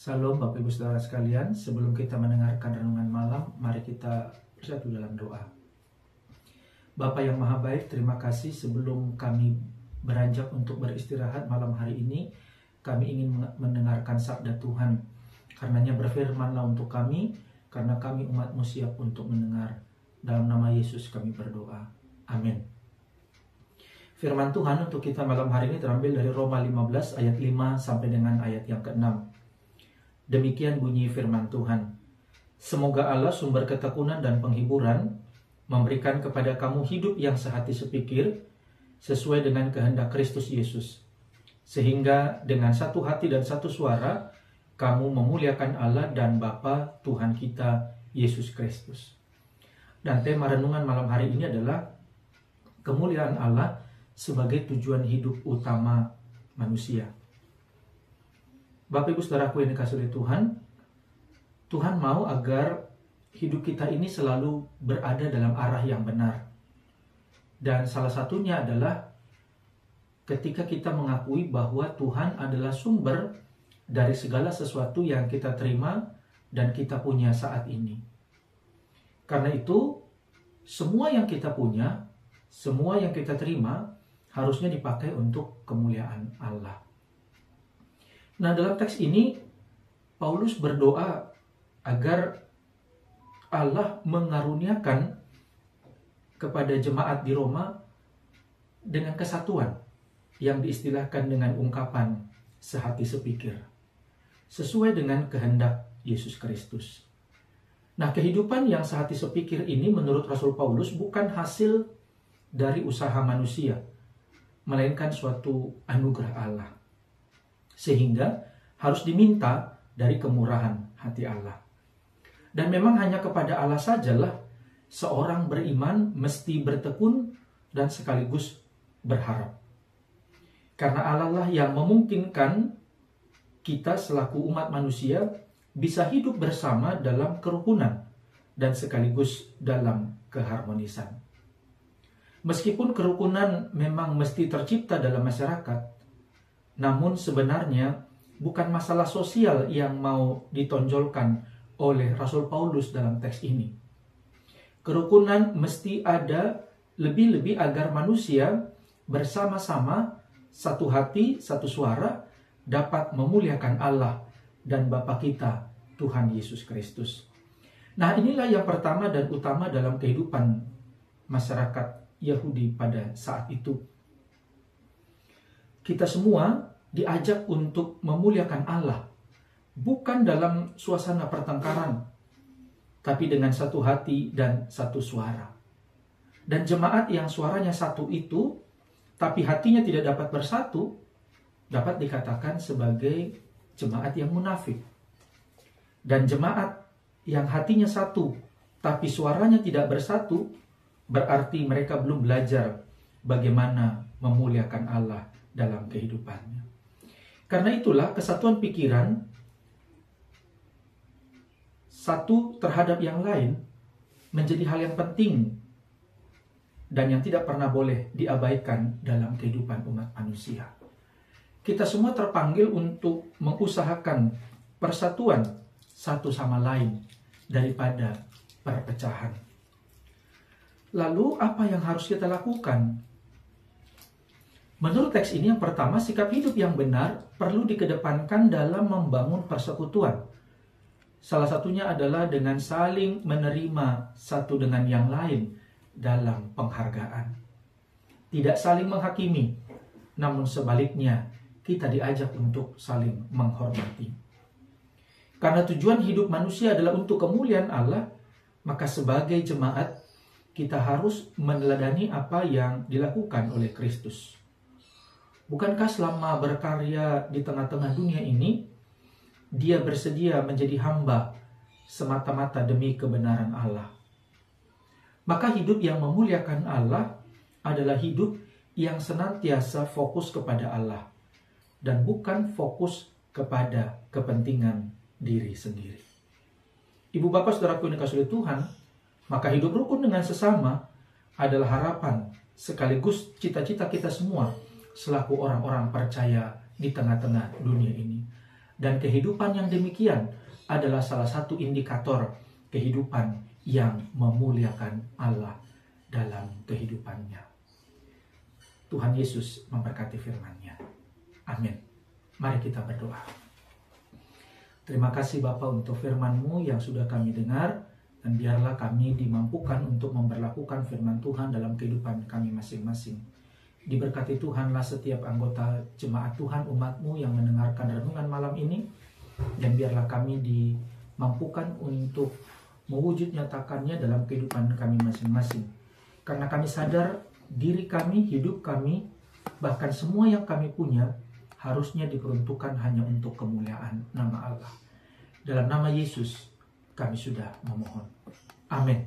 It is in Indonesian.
Salam Bapak Ibu Saudara sekalian, sebelum kita mendengarkan renungan malam, mari kita bersatu dalam doa. Bapa yang Maha Baik, terima kasih sebelum kami beranjak untuk beristirahat malam hari ini, kami ingin mendengarkan sabda Tuhan. Karenanya berfirmanlah untuk kami, karena kami umat-Mu siap untuk mendengar. Dalam nama Yesus kami berdoa. Amin. Firman Tuhan untuk kita malam hari ini terambil dari Roma 15 ayat 5 sampai dengan ayat yang ke-6. Demikian bunyi firman Tuhan. Semoga Allah sumber ketekunan dan penghiburan memberikan kepada kamu hidup yang sehati sepikir sesuai dengan kehendak Kristus Yesus. Sehingga dengan satu hati dan satu suara kamu memuliakan Allah dan Bapa Tuhan kita Yesus Kristus. Dan tema renungan malam hari ini adalah kemuliaan Allah sebagai tujuan hidup utama manusia. Bapak Ibu Saudaraku yang dikasihi oleh Tuhan, Tuhan mau agar hidup kita ini selalu berada dalam arah yang benar. Dan salah satunya adalah ketika kita mengakui bahwa Tuhan adalah sumber dari segala sesuatu yang kita terima dan kita punya saat ini. Karena itu, semua yang kita punya, semua yang kita terima, harusnya dipakai untuk kemuliaan Allah. Nah, dalam teks ini, Paulus berdoa agar Allah mengaruniakan kepada jemaat di Roma dengan kesatuan yang diistilahkan dengan ungkapan sehati sepikir, sesuai dengan kehendak Yesus Kristus. Nah, kehidupan yang sehati sepikir ini menurut Rasul Paulus bukan hasil dari usaha manusia, melainkan suatu anugerah Allah. Sehingga harus diminta dari kemurahan hati Allah. Dan memang hanya kepada Allah sajalah seorang beriman mesti bertekun dan sekaligus berharap. Karena Allah lah yang memungkinkan kita selaku umat manusia bisa hidup bersama dalam kerukunan dan sekaligus dalam keharmonisan. Meskipun kerukunan memang mesti tercipta dalam masyarakat, namun sebenarnya bukan masalah sosial yang mau ditonjolkan oleh Rasul Paulus dalam teks ini. Kerukunan mesti ada lebih-lebih agar manusia bersama-sama satu hati, satu suara dapat memuliakan Allah dan Bapa kita, Tuhan Yesus Kristus. Nah, inilah yang pertama dan utama dalam kehidupan masyarakat Yahudi pada saat itu. Kita semua diajak untuk memuliakan Allah, bukan dalam suasana pertengkaran, tapi dengan satu hati dan satu suara. Dan jemaat yang suaranya satu itu, tapi hatinya tidak dapat bersatu, dapat dikatakan sebagai jemaat yang munafik. Dan jemaat yang hatinya satu, tapi suaranya tidak bersatu, berarti mereka belum belajar bagaimana memuliakan Allah dalam kehidupannya. Karena itulah kesatuan pikiran satu terhadap yang lain menjadi hal yang penting dan yang tidak pernah boleh diabaikan dalam kehidupan umat manusia. Kita semua terpanggil untuk mengusahakan persatuan satu sama lain daripada perpecahan. Lalu apa yang harus kita lakukan? Menurut teks ini yang pertama, sikap hidup yang benar perlu dikedepankan dalam membangun persekutuan. Salah satunya adalah dengan saling menerima satu dengan yang lain dalam penghargaan. Tidak saling menghakimi, namun sebaliknya kita diajak untuk saling menghormati. Karena tujuan hidup manusia adalah untuk kemuliaan Allah, maka sebagai jemaat kita harus meneladani apa yang dilakukan oleh Kristus. Bukankah selama berkarya di tengah-tengah dunia ini, dia bersedia menjadi hamba semata-mata demi kebenaran Allah? Maka hidup yang memuliakan Allah adalah hidup yang senantiasa fokus kepada Allah dan bukan fokus kepada kepentingan diri sendiri. Ibu bapak saudaraku yang dikasihi Tuhan, maka hidup rukun dengan sesama adalah harapan sekaligus cita-cita kita semua selaku orang-orang percaya di tengah-tengah dunia ini. Dan kehidupan yang demikian adalah salah satu indikator kehidupan yang memuliakan Allah dalam kehidupannya. Tuhan Yesus memberkati firman-Nya. Amin. Mari kita berdoa. Terima kasih Bapa untuk firman-Mu yang sudah kami dengar, dan biarlah kami dimampukan untuk memberlakukan firman Tuhan dalam kehidupan kami masing-masing. Diberkati Tuhanlah setiap anggota jemaat Tuhan, umat-Mu yang mendengarkan renungan malam ini, dan biarlah kami dimampukan untuk mewujud nyatakannya dalam kehidupan kami masing-masing. Karena kami sadar diri kami, hidup kami, bahkan semua yang kami punya harusnya diperuntukkan hanya untuk kemuliaan nama Allah. Dalam nama Yesus kami sudah memohon. Amin.